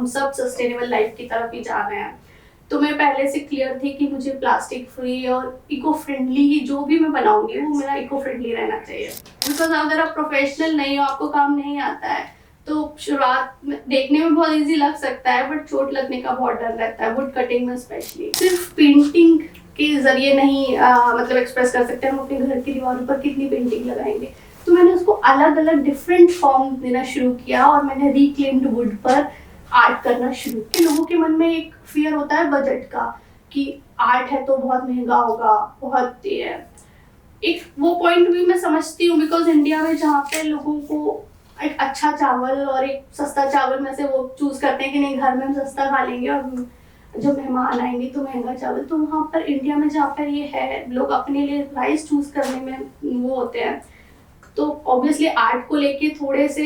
हम सब sustainable life की तरफ ही जा रहे हैं। तो मैं पहले से क्लियर थी कि मुझे प्लास्टिक फ्री और इको फ्रेंडली ही जो भी मैं बनाऊंगी वो मेरा इको फ्रेंडली रहना चाहिए। बिकॉज अगर आप प्रोफेशनल नहीं हो, आपको काम नहीं आता है, तो शुरुआत में देखने में बहुत इजी लग सकता है, बट चोट लगने का बहुत डर रहता है, वुड कटिंग में स्पेशली। सिर्फ पेंटिंग के जरिए नहीं मतलब एक्सप्रेस कर सकते हैं हम अपने घर की दीवारों पर कितनी पेंटिंग लगाएंगे। तो मैंने उसको अलग अलग डिफरेंट फॉर्म देना शुरू किया और मैंने रिक्लेम्ड वुड पर आर्ट करना शुरू किया। लोगों के मन में एक फियर होता है बजट का कि आर्ट है तो बहुत महंगा होगा, बहुत ये है। एक वो पॉइंट भी मैं समझती हूँ, बिकॉज इंडिया में जहाँ पे लोगों को एक अच्छा चावल और एक सस्ता चावल में से वो चूज करते हैं कि नहीं घर में हम सस्ता खा लेंगे और जब मेहमान आएंगे तो महंगा चावल, तो वहाँ पर इंडिया में जहाँ पर ये है लोग अपने लिए राइस चूज करने में वो होते हैं। तो ऑब्वियसली आर्ट को लेके थोड़े से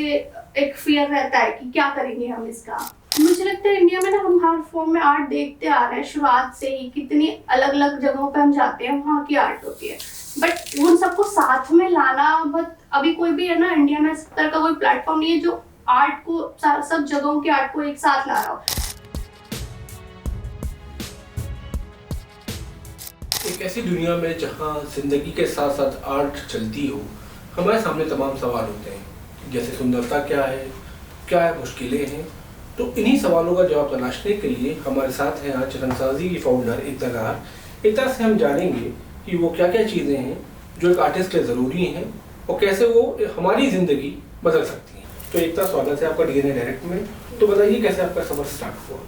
एक फियर रहता है कि क्या करेंगे हम इसका। मुझे लगता है इंडिया में ना हम हर फॉर्म में आर्ट देखते आ रहे हैं शुरुआत से ही, कितनी अलग अलग जगहों पे हम जाते हैं वहाँ की आर्ट होती है, बट उन सबको साथ में लाना बहुत अभी कोई भी है ना इंडिया में इस तरह का कोई प्लेटफॉर्म नहीं है जो आर्ट को सब जगहों की आर्ट को एक साथ ला रहा हो। एक ऐसी दुनिया में जहाँ जिंदगी के साथ साथ आर्ट चलती हो, हमारे सामने तमाम सवाल होते हैं, जैसे सुंदरता क्या है मुश्किलें हैं। तो इन्हीं सवालों का जवाब तलाशने के लिए हमारे साथ हैं आज रंगसाजी की फाउंडर एकता लहार। एक तरह से हम जानेंगे कि वो क्या क्या चीज़ें हैं जो एक आर्टिस्ट के लिए ज़रूरी हैं और कैसे वो हमारी ज़िंदगी बदल सकती हैं। तो एकता, स्वागत है आपका डीएनए डायरेक्ट में। तो बताइए कैसे आपका सफर स्टार्ट हुआ?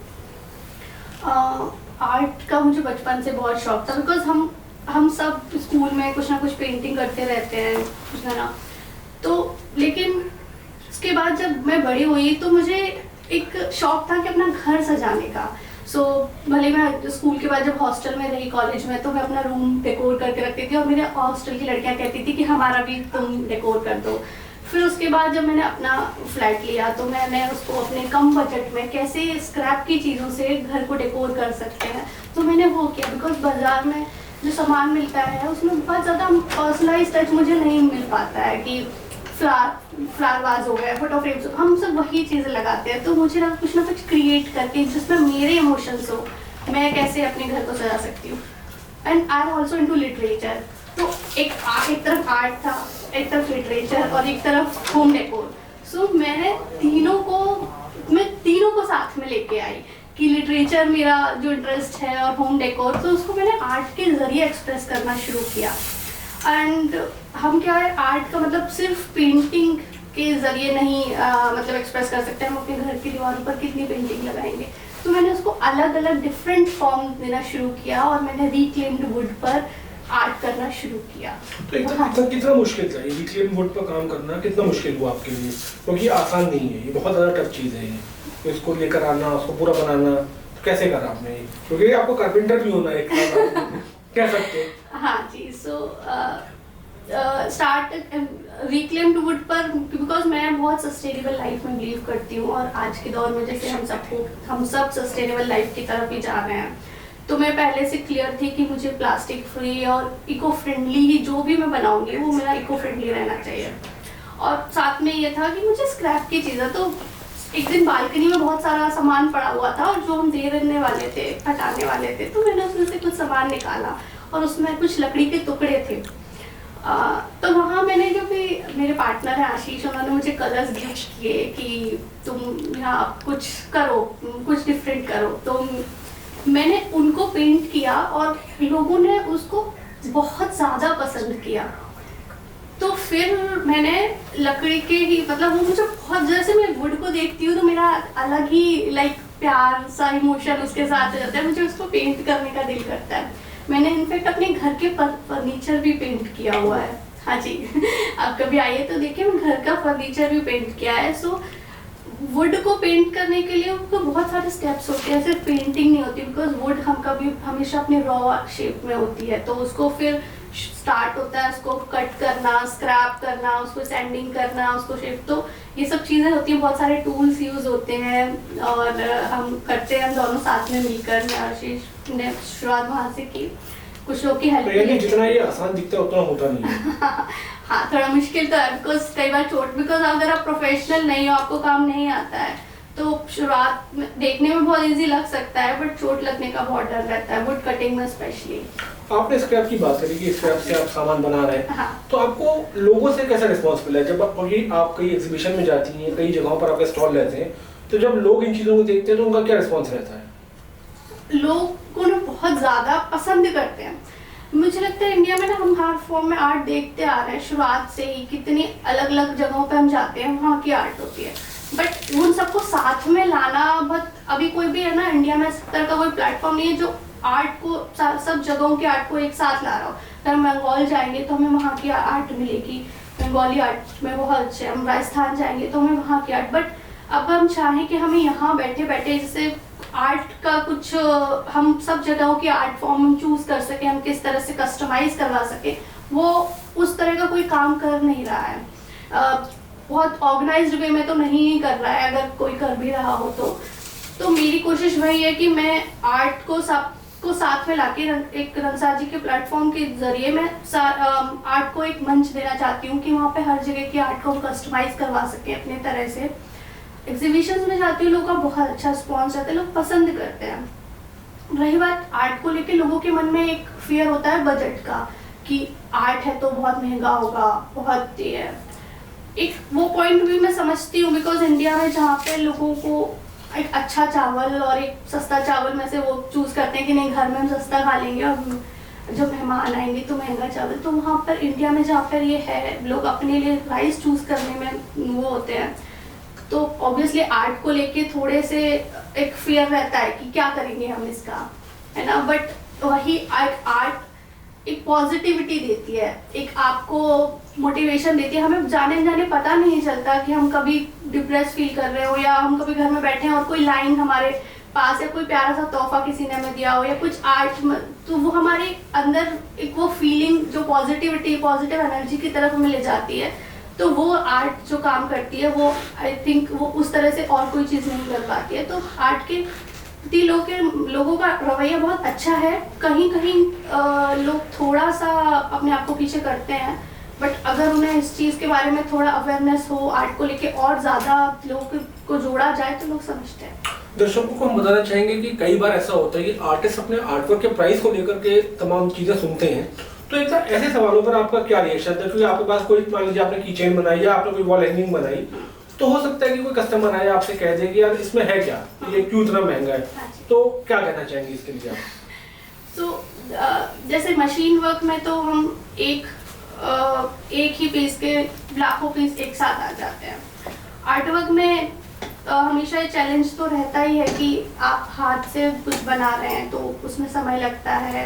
आर्ट का मुझे बचपन से बहुत शौक था, बिकॉज हम सब स्कूल में कुछ ना कुछ पेंटिंग करते रहते हैं, कुछ ना। तो लेकिन उसके बाद जब मैं बड़ी हुई तो मुझे एक शौक था कि अपना घर सजाने का। भले मैं स्कूल के बाद जब हॉस्टल में रही कॉलेज में, तो मैं अपना रूम डेकोर करके रखती थी और मेरे हॉस्टल की लड़कियां कहती थी कि हमारा भी तुम डेकोर कर दो। फिर उसके बाद जब मैंने अपना फ्लैट लिया तो मैंने उसको अपने कम बजट में कैसे स्क्रैप की चीज़ों से घर को डेकोर कर सकते हैं, तो मैंने वो किया। बिकॉज बाज़ार में जो सामान मिलता है उसमें बहुत ज़्यादा पर्सनलाइज टच मुझे नहीं मिल पाता है कि फ्लावर वाज हो गए, फोटो फ्रेम्स, हम सब वही चीज़ें लगाते हैं। तो मुझे ना कुछ क्रिएट करके जिसमें मेरे इमोशंस हो, मैं कैसे अपने घर को सजा सकती हूँ। And I am also into literature. तो एक तरफ आर्ट था, एक तरफ लिटरेचर और एक तरफ होम डेकोर। मैं तीनों को साथ में लेके आई कि लिटरेचर मेरा जो इंटरेस्ट है और होम डेकोर, तो उसको मैंने आर्ट के ज़रिए एक्सप्रेस करना शुरू किया। एंड हम क्या है, आर्ट का मतलब सिर्फ पेंटिंग के ज़रिए नहीं मतलब एक्सप्रेस कर सकते हैं हम अपने घर की दीवारों पर कितनी पेंटिंग लगाएंगे। तो मैंने उसको अलग अलग डिफरेंट फॉर्म देना शुरू किया और मैंने रिक्लेम्ड वुड पर आर्ट करना शुरू किया। तो कितना मुश्किल था ये रिक्लेम्ड वुड पर काम करना? कितना मुश्किल हुआ आपके लिए? क्योंकि ये आसान नहीं है, ये बहुत ज़्यादा टफ चीज़ है। ये तो इसको लेकर आना, उसको पूरा बनाना, तो कैसे करा आपने? क्योंकि आपको कारपेंटर भी होना है कह सकते हैं। हाँ जी। स्टार्ट रिक्लेम्ड वुड पर, बिकॉज मैं बहुत सस्टेनेबल लाइफ में बिलीव करती हूँ और आज के दौर में जैसे हम सब सस्टेनेबल लाइफ की तरफ ही जा रहे हैं, तो मैं पहले से क्लियर थी कि मुझे प्लास्टिक फ्री और इको फ्रेंडली ही जो भी मैं बनाऊंगी वो मेरा इको फ्रेंडली रहना चाहिए। और साथ में ये था कि मुझे स्क्रैप की चीज़ें, तो एक दिन बालकनी में बहुत सारा सामान पड़ा हुआ था और जो हम दे देने वाले थे, हटाने वाले थे, तो मैंने उसमें से कुछ सामान निकाला और उसमें कुछ लकड़ी के टुकड़े थे। तो वहाँ मैंने, जो भी मेरे पार्टनर है आशीष, उन्होंने मुझे कलर्स गिफ्ट किए कि तुम यहाँ कुछ करो, कुछ डिफरेंट करो। तो मैंने उनको पेंट किया और लोगों ने उसको बहुत ज़्यादा पसंद किया। तो फिर मैंने लकड़ी के ही, मतलब वो मुझे बहुत, जैसे मैं वुड को देखती हूँ तो मेरा अलग ही प्यार सा इमोशन उसके साथ हो जाता है, मुझे उसको पेंट करने का दिल करता है। मैंने इनफैक्ट अपने घर के फर्नीचर भी पेंट किया हुआ है। हाँ जी आप कभी आइए तो देखिए, मैं घर का फर्नीचर भी पेंट किया है। वुड को पेंट करने के लिए उनको बहुत सारे स्टेप्स होते हैं, सिर्फ पेंटिंग नहीं होती, बिकॉज वुड हम कभी हमेशा अपने रॉ शेप में होती है। तो उसको फिर स्टार्ट होता है उसको कट करना, स्क्रैप करना, उसको सैंडिंग करना, उसको शेप, तो ये सब चीज़ें होती हैं। बहुत सारे टूल्स यूज़ होते हैं और हम करते हैं, हम दोनों साथ में मिलकर। आशीष ने शुरुआत वहाँ से की, कुछ लोग की हेल्प। तो जितना ये आसान दिखता है उतना होता नहीं है। हाँ थोड़ा मुश्किल तो है, बिकॉज कई बार बिकॉज अगर आप प्रोफेशनल नहीं हो, आपको काम नहीं आता है, तो शुरुआत में देखने में बहुत इजी लग सकता है, बट चोट लगने का बहुत डर रहता है, वुड कटिंग में स्पेशली। आपने स्क्रैप की बात करी कि स्क्रैप से आप सामान बना रहे हैं। हाँ। तो आपको लोगों से कैसा रिस्पॉन्स मिला है जब आप कई एग्जीबिशन में जाती हैं, कई जगहों पर आपके स्टॉल रहते हैं, तो जब लोग इन चीज़ों को देखते हैं तो उनका क्या रिस्पॉन्स रहता है? लोग को ना बहुत ज़्यादा पसंद करते हैं। मुझे लगता है इंडिया में ना हम हर फॉर्म में आर्ट देखते आ रहे हैं शुरुआत से ही, कितनी अलग अलग जगहों पे हम जाते हैं वहाँ की आर्ट होती है, बट उन सबको साथ में लाना बहुत, अभी कोई भी है ना इंडिया में इस तरह का कोई प्लेटफॉर्म नहीं है जो आर्ट को सब जगहों के आर्ट को एक साथ ला रहा हो। अगर हम बंगाल जाएंगे तो हमें वहाँ की आर्ट मिलेगी, बंगाली आर्ट में बहुत अच्छे, हम राजस्थान जाएंगे तो हमें वहाँ की आर्ट, बट अब हम चाहें कि हमें यहाँ बैठे बैठे जैसे आर्ट का कुछ हम सब जगहों की आर्ट फॉर्म हम चूज कर सके, हम किस तरह से कस्टमाइज करवा सके, वो उस तरह का कोई काम कर नहीं रहा है। बहुत ऑर्गेनाइज्ड वे में तो नहीं कर रहा है, अगर कोई कर भी रहा हो तो मेरी कोशिश वही है कि मैं आर्ट को सबको साथ में लाके एक रंगसाजी के प्लेटफॉर्म के जरिए मैं आर्ट को एक मंच देना चाहती हूँ कि वहाँ पे हर जगह की आर्ट को हम कस्टमाइज करवा सकें अपने तरह से। एग्जीबिशंस में जाती हूँ, लोगों का बहुत अच्छा रिस्पॉन्स आता है, लोग पसंद करते हैं। रही बात आर्ट को लेके, लोगों के मन में एक फियर होता है बजट का कि आर्ट है तो बहुत महंगा होगा, बहुत ये है। एक वो पॉइंट भी मैं समझती हूँ, बिकॉज इंडिया में जहाँ पे लोगों को एक अच्छा चावल और एक सस्ता चावल में से वो चूज करते हैं कि नहीं घर में हम सस्ता खा लेंगे और जब मेहमान आएंगे तो महंगा चावल, तो वहाँ पर इंडिया में जहाँ पर ये है लोग अपने लिए राइस चूज करने में वो होते हैं, तो ऑब्वियसली आर्ट को लेके थोड़े से एक फियर रहता है कि क्या करेंगे हम इसका, है ना। बट वही आर्ट एक पॉजिटिविटी देती है, एक आपको मोटिवेशन देती है। हमें जाने जाने पता नहीं चलता कि हम कभी डिप्रेस फील कर रहे हो या हम कभी घर में बैठे हैं और कोई लाइन हमारे पास या कोई प्यारा सा तोहफा किसी ने हमें दिया हो या कुछ आर्ट, तो वो हमारे अंदर एक वो फीलिंग जो पॉजिटिविटी पॉजिटिव एनर्जी की तरफ हमें ले जाती है, तो वो आर्ट जो काम करती है वो आई थिंक वो उस तरह से और कोई चीज़ नहीं कर पाती है। तो आर्ट के प्रति लोगों का रवैया बहुत अच्छा है। कहीं कहीं लोग थोड़ा सा अपने आप को पीछे करते हैं, बट अगर उन्हें इस चीज़ के बारे में थोड़ा अवेयरनेस हो, आर्ट को लेके और ज़्यादा लोगों को जोड़ा जाए तो लोग समझते हैं। दर्शकों को हम बताना चाहेंगे कि कई बार ऐसा होता है कि आर्टिस्ट अपने आर्टवर्क के प्राइस को लेकर के तमाम चीज़ें सुनते हैं, तो एक ऐसे सवालों पर आपका क्या रिएक्शन था? क्योंकि आपके पास कोई, मान लीजिए आपने की चेन बनाई या आपने कोई वॉल हैंगिंग बनाई, तो हो सकता है कि कोई कस्टमर आए आपसे कह दे कि यार इसमें है क्या, ये क्यों इतना महंगा है, तो क्या कहना चाहेंगे इसके लिए आप? तो जैसे मशीन वर्क में तो हम एक ही पीस के लाखों पीस एक साथ आ जाते हैं। आर्ट वर्क में हमेशा ये चैलेंज तो रहता ही है कि आप हाथ से कुछ बना रहे हैं तो उसमें समय लगता है,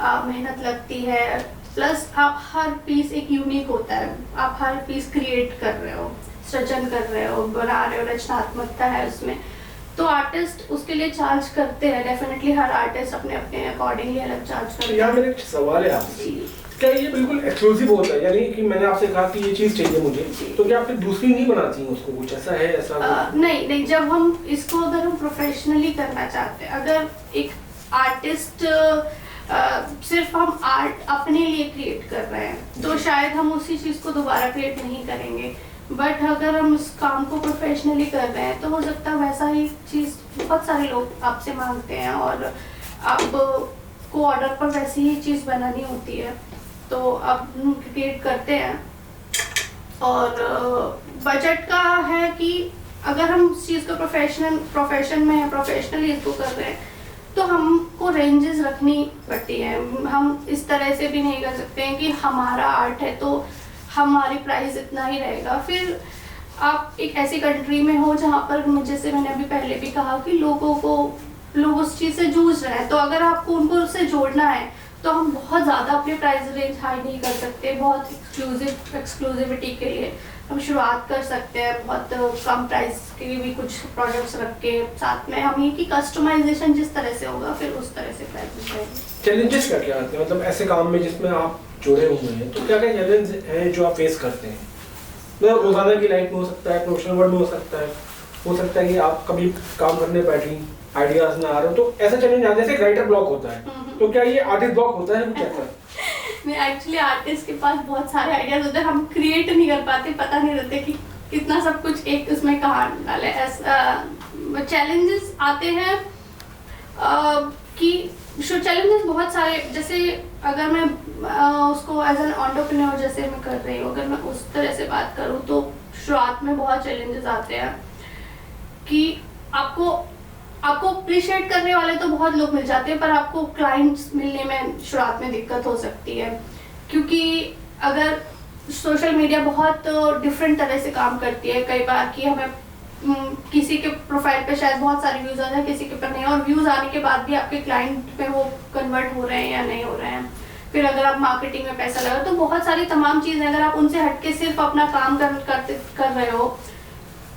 मेहनत लगती है, प्लस आप हर पीस एक यूनिक होता है, आप हर पीस क्रिएट कर रहे हो, सृजन कर रहे हो, बना रहे हो, रचनात्मकता है उसमें, तो आर्टिस्ट उसके लिए चार्ज करते हैं। डेफिनेटली हर आर्टिस्ट अपने अपने अकॉर्डिंगली अलग चार्ज करते हैं। यार मेरा एक सवाल है आपसे, क्या ये बिल्कुल एक्सक्लूसिव होता है, यानी कि मैंने आपसे कहा कि ये चीज़ चाहिए मुझे, तो क्या आप फिर दूसरी नहीं बनाती हैं उसको, कुछ ऐसा है? ऐसा नहीं, जब हम इसको अगर हम प्रोफेशनली करना चाहते हैं, अगर एक आर्टिस्ट सिर्फ हम आर्ट अपने लिए क्रिएट कर रहे हैं तो शायद हम उसी चीज़ को दोबारा क्रिएट नहीं करेंगे, बट अगर हम उस काम को प्रोफेशनली कर रहे हैं तो हो सकता है वैसा ही चीज़ बहुत सारे लोग आपसे मांगते हैं और आपको ऑर्डर पर वैसी ही चीज़ बनानी होती है, तो आप क्रिएट करते हैं। और बजट का है कि अगर हम इस चीज़ को प्रोफेशन में है, प्रोफेशनली इसको कर रहे हैं, तो हमको रेंजेस रखनी पड़ती है। हम इस तरह से भी नहीं कर सकते हैं कि हमारा आर्ट है तो हमारी प्राइस इतना ही रहेगा। फिर आप एक ऐसी कंट्री में हो जहाँ पर, जैसे मैंने अभी पहले भी कहा, कि लोग उस चीज़ से जूझ रहे हैं, तो अगर आपको उनको उससे जोड़ना है तो हम बहुत ज़्यादा अपने प्राइस रेंज हाई नहीं कर सकते। बहुत एक्सक्लूसिविटी के लिए हम शुरुआत कर सकते हैं बहुत कम प्राइस के लिए भी कुछ प्रोडक्ट्स रख के, साथ में हम ये कि कस्टमाइजेशन जिस तरह से होगा फिर उस तरह से प्राइस रहेंगे। चैलेंजेस क्या क्या आते हैं, मतलब ऐसे काम में जिसमें आप जुड़े हुए हैं, तो क्या क्या चैलेंज हैं जो आप फेस करते हैं? मतलब रोजाना की लाइफ में हो सकता है, प्रोफेशनल वर्ल्ड में हो सकता है कि आप कभी काम करने बैठी, आइडियाज ना आ रहे हो, तो ऐसा चैलेंज आता है जैसे राइटर ब्लॉक होता है, तो क्या ये आर्टिस्ट ब्लॉक होता है कुछ ऐसा? नहीं, एक्चुअली आर्टिस्ट के पास बहुत सारे आइडियाज होते हैं, हम क्रिएट नहीं कर पाते, पता नहीं रहते कि कितना सब कुछ एक उसमें कहाँ डाले। ऐसा चैलेंजेस आते हैं कि चैलेंजेस बहुत सारे, जैसे अगर मैं उसको एज एन एंटरप्रेन्योर जैसे मैं कर रही हूँ, अगर मैं उस तरह से बात करूँ तो शुरुआत में बहुत चैलेंजेस आते हैं कि आपको अप्रिशिएट करने वाले तो बहुत लोग मिल जाते हैं, पर आपको क्लाइंट्स मिलने में शुरुआत में दिक्कत हो सकती है, क्योंकि अगर सोशल मीडिया बहुत डिफरेंट तरह से काम करती है कई बार कि हमें किसी के प्रोफाइल पे शायद बहुत सारे व्यूज आ रहे हैं, किसी के पर नहीं, और व्यूज आने के बाद भी आपके क्लाइंट पे वो कन्वर्ट हो रहे हैं या नहीं हो रहे हैं। फिर अगर आप मार्केटिंग में पैसा लगा तो बहुत सारी तमाम चीज़ें, अगर आप उनसे हटके सिर्फ अपना काम कर रहे हो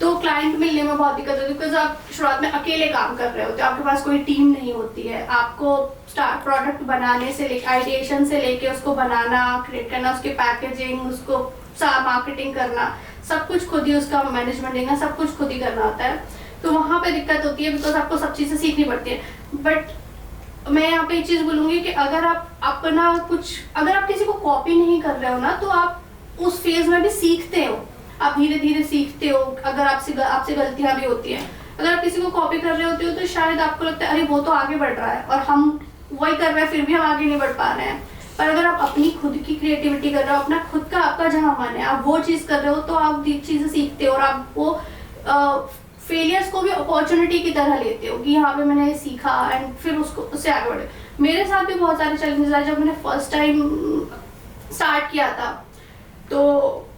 तो क्लाइंट मिलने में बहुत दिक्कत होती है, बिकॉज आप शुरुआत में अकेले काम कर रहे होते हो, आपके पास कोई टीम नहीं होती है। आपको प्रोडक्ट बनाने से लेकर आइडिएशन से लेके उसको बनाना, क्रिएट करना, उसकी पैकेजिंग, उसको मार्केटिंग करना, सब कुछ खुद ही, उसका मैनेजमेंट देखना, सब कुछ खुद ही करना होता है। तो वहाँ पे दिक्कत होती है, बिकॉज आपको सब चीज़ें सीखनी पड़ती है। बट मैं यहाँ पे एक चीज़ बोलूँगी कि अगर आप किसी को कॉपी नहीं कर रहे हो ना, तो आप उस फेज में भी सीखते हो, आप धीरे धीरे सीखते हो। अगर आपसे गलतियाँ भी होती हैं, अगर आप किसी को कॉपी कर रहे होते हो तो शायद आपको लगता है अरे वो तो आगे बढ़ रहा है और हम वही कर रहे हैं, फिर भी हम आगे नहीं बढ़ पा रहे हैं। पर अगर आप अपनी खुद की क्रिएटिविटी कर रहे हो, अपना खुद का आपका जहाँ मन है, आप वो चीज़ कर रहे हो, तो आप चीज़ें सीखते हो और आप वो फेलियर्स को भी अपॉर्चुनिटी की तरह लेते हो कि यहाँ पे मैंने सीखा एंड फिर उससे आगे बढ़े। मेरे साथ भी बहुत सारे चैलेंजेस आए। जब मैंने फर्स्ट टाइम स्टार्ट किया था तो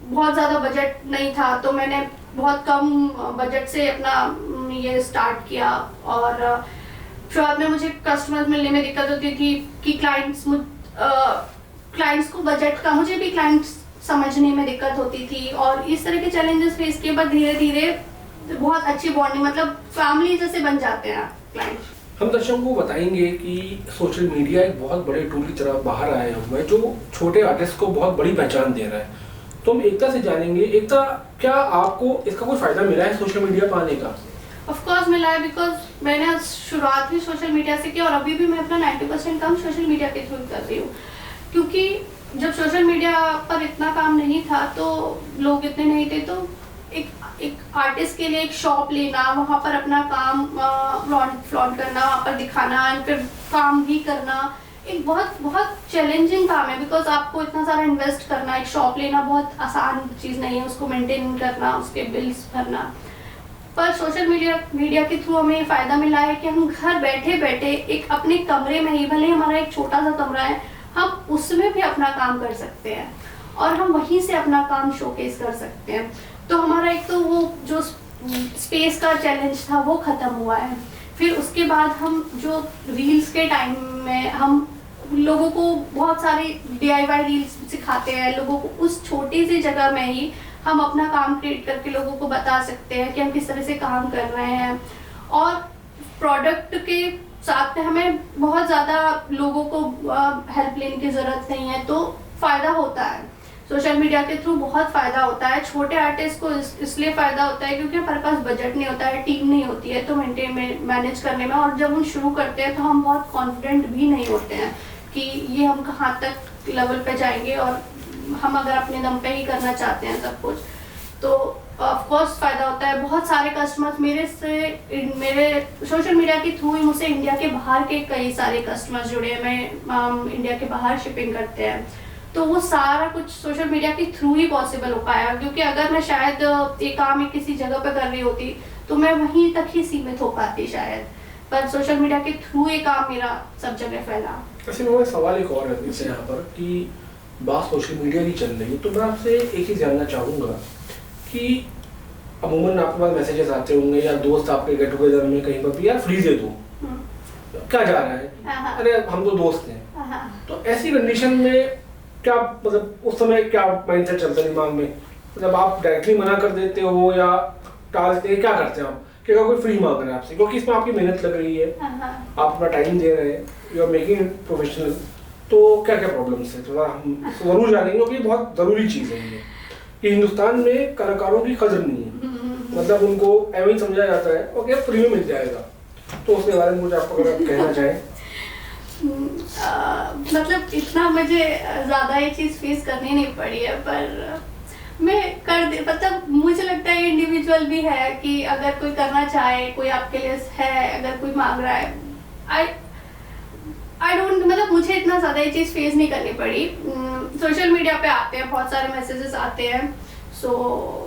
बहुत ज़्यादा बजट नहीं था, तो मैंने बहुत कम बजट से अपना ये स्टार्ट किया, और शुरुआत में मुझे कस्टमर्स मिलने में दिक्कत होती थी कि क्लाइंट्स को बजट का, मुझे भी क्लाइंट्स समझने में दिक्कत होती थी, और इस तरह के चैलेंजेस फेस किए, बाद धीरे धीरे बहुत अच्छी बॉन्डिंग, मतलब फैमिली जैसे बन जाते हैं क्लाइंट्स। हम दर्शकों को बताएंगे कि सोशल मीडिया एक बहुत बड़े टूल की तरह बाहर आया हुआ है, जो छोटे आर्टिस्ट को बहुत बड़ी पहचान दे रहा है। तो हम एकता से जानेंगे, एकता, क्या आपको इसका कोई फायदा मिला है सोशल मीडिया पर आने का? ऑफ कोर्स मिला है, बिकॉज मैंने शुरुआत ही सोशल मीडिया से की, और अभी भी मैं अपना 90% काम सोशल मीडिया के थ्रू कर रही हूँ, क्योंकि जब सोशल मीडिया पर इतना काम नहीं था, तो लोग इतने नहीं थे, तो एक आर्टिस्ट के लिए एक शॉप लेना, वहाँ पर अपना काम फ्लॉन्ट करना, वहाँ पर दिखाना, फिर काम भी करना, एक बहुत बहुत चैलेंजिंग काम है, बिकॉज आपको इतना सारा इन्वेस्ट करना, एक शॉप लेना बहुत आसान चीज़ नहीं है, उसको मेंटेन करना, उसके बिल्स भरना। पर सोशल मीडिया के थ्रू हमें ये फ़ायदा मिला है कि हम घर बैठे बैठे एक अपने कमरे में ही, भले हमारा एक छोटा सा कमरा है, हम उसमें भी अपना काम कर सकते हैं और हम वहीं से अपना काम शोकेस कर सकते हैं। तो हमारा एक तो वो जो स्पेस का चैलेंज था वो ख़त्म हुआ है। फिर उसके बाद हम जो रील्स के टाइम में हम लोगों को बहुत सारी DIY रील्स सिखाते हैं, लोगों को उस छोटी सी जगह में ही हम अपना काम क्रिएट करके लोगों को बता सकते हैं कि हम किस तरह से काम कर रहे हैं, और प्रोडक्ट के साथ में हमें बहुत ज़्यादा लोगों को हेल्प लेने की ज़रूरत नहीं है, तो फ़ायदा होता है। सोशल मीडिया के थ्रू बहुत फ़ायदा होता है। छोटे आर्टिस्ट को इसलिए फ़ायदा होता है क्योंकि हमारे पास बजट नहीं होता है, टीम नहीं होती है तो मैनेज करने में, और जब हम शुरू करते हैं तो हम बहुत कॉन्फिडेंट भी नहीं होते हैं कि ये हम कहाँ तक लेवल पे जाएंगे, और हम अगर अपने दम पे ही करना चाहते हैं सब कुछ, तो ऑफ कोर्स फ़ायदा होता है। बहुत सारे कस्टमर्स मेरे सोशल मीडिया के थ्रू ही मुझसे इंडिया के बाहर के कई सारे कस्टमर्स जुड़े हैं। मैं इंडिया के बाहर शिपिंग करते हैं, तो वो सारा कुछ सोशल मीडिया के थ्रू ही पॉसिबल हो पाया, क्योंकि अगर मैं शायद ये काम किसी जगह पे कर रही होती तो मैं वहीं तक ही सीमित हो पाती शायद, पर सोशल मीडिया के थ्रू ये काम मेरा सब जगह फैला। वैसे मेरा सवाल एक और है इससे यहाँ पर कि बात सोशल मीडिया की चल रही है, तो मैं आपसे एक चीज़ जानना चाहूँगा कि अमूमन आपके पास मैसेजेस आते होंगे या दोस्त आपके गेट टुगेदर में कहीं पर भी, यार फ्री दे दो, क्या जा रहा है, अरे हम तो दोस्त हैं। तो ऐसी कंडीशन में क्या, मतलब उस समय क्या माइंडसेट चलता है दिमाग में, मतलब आप डायरेक्टली मना कर देते हो या टाल देते हैं, क्या करते हैं आप कि अगर कोई फ्री मांग रहा है आपसे, क्योंकि इसमें आपकी मेहनत लग रही है, आप अपना टाइम दे रहे हैं, you are making it professional, तो क्या क्या प्रॉब्लम्स है थोड़ा हम जरूर जानेंगे, क्योंकि बहुत ज़रूरी चीज़ है ये कि हिंदुस्तान में कलाकारों की कदर नहीं है, मतलब उनको ऐसे ही समझा जाता है ओके फ्री में मिल जाएगा। तो उसके बारे में मुझे आप अगर आप कहना चाहें। मतलब इतना मुझे ज़्यादा ये चीज़ फेस करनी नहीं पड़ी है, पर मैं कर दे, मतलब मुझे लगता है इंडिविजुअल भी है कि अगर कोई करना चाहे, कोई आपके लिए है, अगर कोई मांग रहा है, आई डोंट, मतलब मुझे इतना ज़्यादा ये चीज़ फेस नहीं करनी पड़ी। सोशल मीडिया पे आते हैं बहुत सारे मैसेजेस आते हैं, सो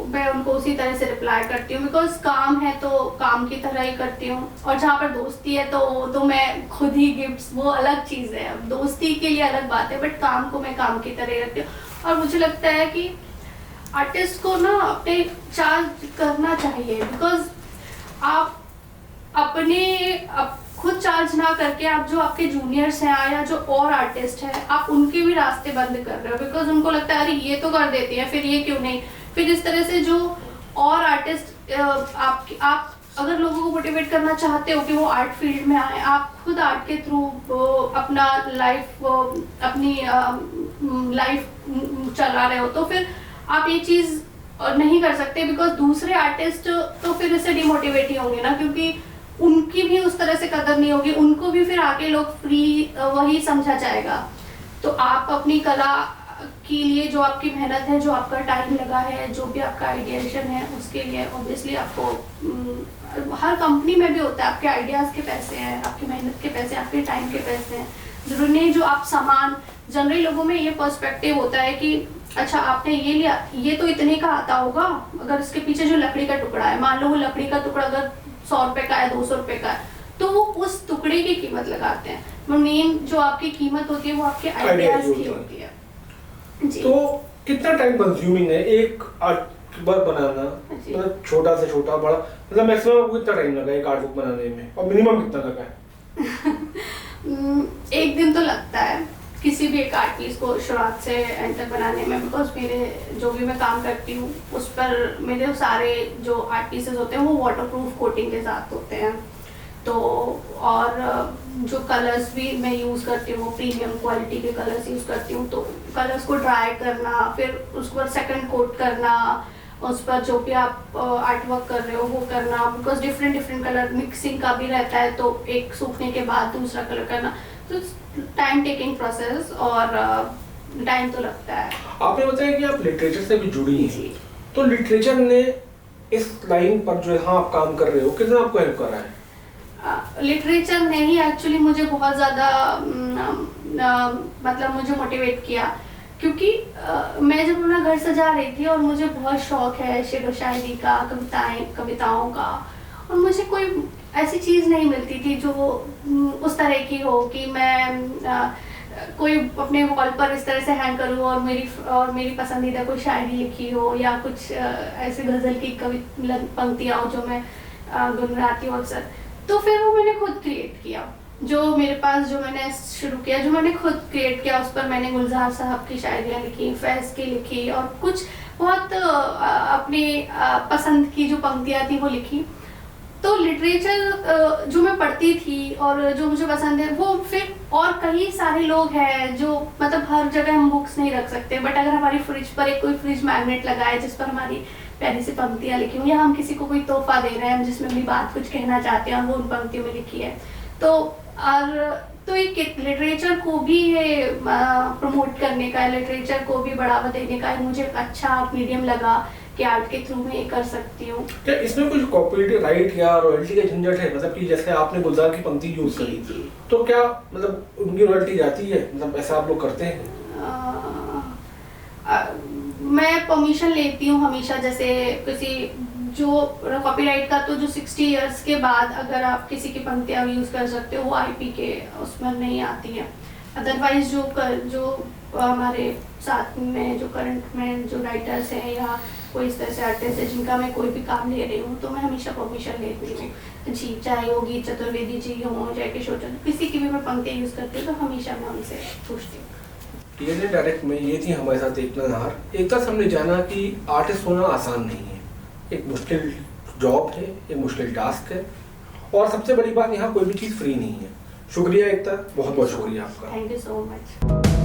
मैं उनको उसी तरह से रिप्लाई करती हूँ, बिकॉज काम है तो काम की तरह ही करती हूँ। और जहाँ पर दोस्ती है तो मैं खुद ही गिफ्ट्स, वो अलग चीज़ है, अब दोस्ती के लिए अलग बात है, बट काम को मैं काम की तरह ही रखती हूँ। और मुझे लगता है कि आर्टिस्ट को ना अपने चार्ज करना चाहिए, बिकॉज आप खुद चार्ज ना करके आप जो आपके जूनियर्स हैं या जो और आर्टिस्ट हैं, आप उनके भी रास्ते बंद कर रहे हो, बिकॉज उनको लगता है अरे ये तो कर देती है, फिर ये क्यों नहीं। फिर इस तरह से जो और आर्टिस्ट आप अगर लोगों को मोटिवेट करना चाहते हो कि वो आर्ट फील्ड में आए, आप खुद आर्ट के थ्रू अपना अपनी लाइफ चला रहे हो, तो फिर आप ये चीज़ नहीं कर सकते, बिकॉज दूसरे आर्टिस्ट तो फिर इससे डिमोटिवेट ही होंगे ना, क्योंकि उनकी भी उस तरह से कदर नहीं होगी, उनको भी फिर आगे लोग फ्री वही समझा जाएगा। तो आप अपनी कला के लिए जो आपकी मेहनत है, जो आपका टाइम लगा है, जो भी आपका आइडिएशन है, उसके लिए ऑब्वियसली आपको हर कंपनी में भी होता है, आपके आइडियाज़ के पैसे हैं, आपकी मेहनत के पैसे, आपके टाइम के पैसे हैं। जरूरी नहीं जो आप सामान, जनरली लोगों में ये पर्सपेक्टिव होता है कि अच्छा आपने ये लिया, ये तो इतने का आता होगा, अगर इसके पीछे जो लकड़ी का टुकड़ा है, मान लो वो लकड़ी का टुकड़ा अगर 100 रुपए का है, 200 रुपए का है, तो वो उस टुकड़े की कीमत लगाते हैं। मेन जो आपकी कीमत होती है वो आपके आइडियाज की होती है जी। तो कितना टाइम कंज्यूमिंग है एक आर्ट वर्क बनाना, मतलब छोटा से छोटा बड़ा, मतलब मैक्सिमम आपको कितना टाइम लगा एक आर्ट बुक बनाने में, और मिनिमम कितना लगा है? एक दिन तो लगता है किसी भी एक आर्ट पीस को शुरुआत से एंड तक बनाने में, बिकॉज मेरे जो भी मैं काम करती हूँ उस पर मेरे सारे जो आर्ट पीसेस होते हैं वो वाटरप्रूफ कोटिंग के साथ होते हैं। तो और जो कलर्स भी मैं यूज़ करती हूँ प्रीमियम क्वालिटी के कलर्स यूज़ करती हूँ, तो कलर्स को ड्राई करना, फिर उसके बाद सेकंड कोट करना, उस पर जो भी आप आर्ट वर्क कर रहे हो वो करना, बिकॉज डिफरेंट कलर मिक्सिंग का भी रहता है, तो एक सूखने के बाद दूसरा कलर करना, तो टाइम टेकिंग प्रोसेस और टाइम तो लगता है। आपने बताया कि आप लिटरेचर से भी जुड़ी हैं, तो लिटरेचर ने इस लाइन पर जो यहाँ आप काम कर रहे हो कितना आपको हेल्प कर रहा है? लिटरेचर ने ही एक्चुअली मुझे बहुत ज़्यादा मतलब मुझे मोटिवेट किया, क्योंकि मैं जब अपना घर सजा रही थी और मुझे बहुत शौक है शेर व शायरी का, कविताओं का, और मुझे कोई ऐसी चीज़ नहीं मिलती थी जो उस तरह की हो कि मैं कोई अपने वॉल पर इस तरह से हैंग करूँ और मेरी पसंदीदा कोई शायरी लिखी हो या कुछ ऐसे गज़ल की पंक्तियाँ हो जो मैं गुनगुनाती हूँ अक्सर। तो फिर वो मैंने खुद क्रिएट किया, जो मेरे पास जो मैंने शुरू किया, जो मैंने खुद क्रिएट किया, उस पर मैंने गुलजार साहब की शायरियाँ लिखी, फैज़ की लिखी, और कुछ बहुत अपनी पसंद की जो पंक्तियाँ थी वो लिखी। तो लिटरेचर जो मैं पढ़ती थी और जो मुझे पसंद है वो, फिर और कई सारे लोग हैं जो मतलब हर जगह हम बुक्स नहीं रख सकते, बट अगर हमारी फ्रिज पर एक कोई फ्रिज मैग्नेट लगा है जिस पर हमारी प्यारी सी पंक्तियाँ लिखी हुई, या हम किसी को कोई तोहफा दे रहे हैं जिसमें भी बात कुछ कहना चाहते हैं और वो उन पंक्तियों में लिखी है, तो ये लिटरेचर को भी ये प्रमोट करने का, लिटरेचर को भी बढ़ावा देने का मुझे अच्छा मीडियम लगा कि आर्ट के थ्रू में ये कर सकती हूँ। क्या इसमें कुछ कॉपीराइट या रॉयल्टी का झंझट है? मतलब कि जैसे आपने गुलजार की पंक्ति यूज करी, तो क्या मतलब उनकी रॉयल्टी जाती है, मतलब ऐसा आप लोग करते हैं? मैं परमिशन लेती हूँ हमेशा, जैसे किसी जो कॉपीराइट का तो जो 60 इयर्स के बाद अगर आप किसी की पंक्तियाँ यूज़ कर सकते हो वो आईपी के उसमें नहीं आती है। अदरवाइज जो हमारे साथ में जो करंट में जो राइटर्स हैं या कोई इस तरह से आर्टिस्ट है जिनका मैं कोई भी काम ले रही हूँ, तो मैं हमेशा परमिशन लेती हूँ जी, चाहे वो गीत चतुर्वेदी जी हों, चाहे किशोर चंद्र, किसी की भी मैं पंक्तियाँ यूज़ करती हूँ तो हमेशा मैं उनसे पूछती हूँ। ये डायरेक्ट में ये थी हमारे साथ एकता नाहर। एकता से हमने जाना कि आर्टिस्ट होना आसान नहीं है, एक मुश्किल जॉब है, एक मुश्किल टास्क है, और सबसे बड़ी बात यहाँ कोई भी चीज़ फ्री नहीं है। शुक्रिया एकता, बहुत बहुत शुक्रिया आपका। Thank you so much.